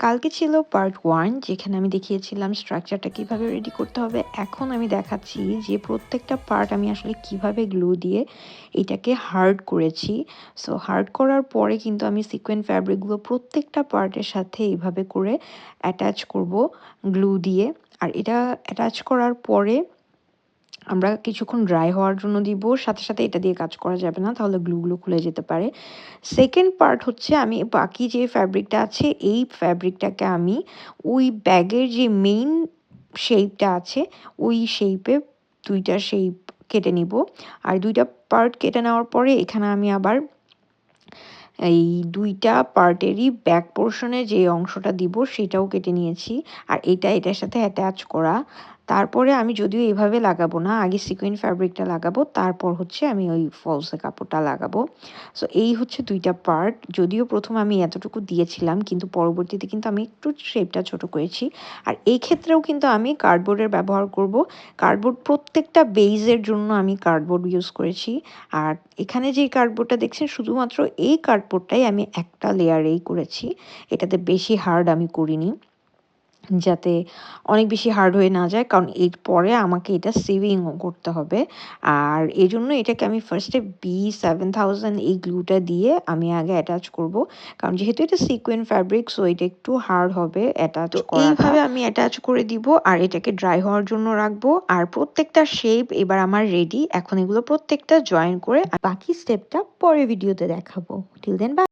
কালকে ছিল পার্ট 1 যেখানে আমি দেখিয়েছিলাম স্ট্রাকচারটা কিভাবে রেডি করতে হবে। এখন আমি দেখাচ্ছি যে প্রত্যেকটা পার্ট আমি আসলে কিভাবে গ্লু দিয়ে এটাকে হার্ড করেছি। সো হার্ড করার পরে কিন্তু আমি সিকোয়েন্ট ফ্যাব্রিকগুলো প্রত্যেকটা পার্টের সাথে এইভাবে করে অ্যাটাচ করব গ্লু দিয়ে। আর এটা অ্যাটাচ করার পরে আমরা কিছুক্ষণ ড্রাই হওয়ার জন্য দিব। সাথে, সাথে এটা দিয়ে কাজ করা যাবে না, তাহলে গ্লুগুলো খুলে যেতে পারে। সেকেন্ড পার্ট হচ্ছে আমি বাকি যে ফ্যাব্রিকটা আছে এই ফ্যাব্রিকটাকে আমি ওই ব্যাগের যে মেইন শেপটা আছে ওই শেপে ২ টা শেপ কেটে নিব। আর ২ টা পার্ট কেটে নেওয়ার পরে এখানে আমি আবার এই ২ টা পার্টেরই ব্যাক পোরশনে যে অংশটা দিব সেটাও কেটে নিয়েছি। আর এটা এটার সাথে অ্যাটাচ করা। তারপরে আমি যদিও এভাবে লাগাবো না, আগে সিকোয়েন্ট ফ্যাব্রিকটা লাগাবো, তারপর হচ্ছে আমি ওই ফলসে কাপড়টা লাগাবো। সো এই হচ্ছে ২ টা পার্ট। যদিও ১ম আমি এতটুকু দিয়েছিলাম, কিন্তু পরবর্তীতে কিন্তু আমি একটু শেপটা ছোট করেছি। আর এই ক্ষেত্রেও কিন্তু আমি কার্ডবোর্ডের ব্যবহার করব। কার্ডবোর্ড প্রত্যেকটা বেইজের জন্য আমি কার্ডবোর্ড ইউজ করেছি। আর এখানে যে কার্ডবোর্ডটা দেখছেন শুধুমাত্র এই কার্ডবোর্ডটাই আমি একটা লেয়ারেই করেছি। এটাতে বেশি হার্ড আমি করিনি। যাতে অনেক বেশি হার্ড হয়ে না যায়, কারণ এরপরে আমাকে এটা সিউইংও করতে হবে। আর এজন্য এটাকে আমি ফার্স্টে B7000 এই গ্লুটা দিয়ে আমি আগে অ্যাটাচ করব। কারণ যেহেতু এটা সিকোয়েন্ট ফ্যাব্রিক, সো এটা একটু হার্ড হবে অ্যাটাচ করাটা। এইভাবে আমি অ্যাটাচ করে দিব আর এটাকে ড্রাই হওয়ার জন্য রাখবো। আর প্রত্যেকটা শেপ এবার আমার রেডি। এখন এগুলো প্রত্যেকটা জয়েন করে বাকি স্টেপটা পরের ভিডিওতে দেখাবো। Till then by.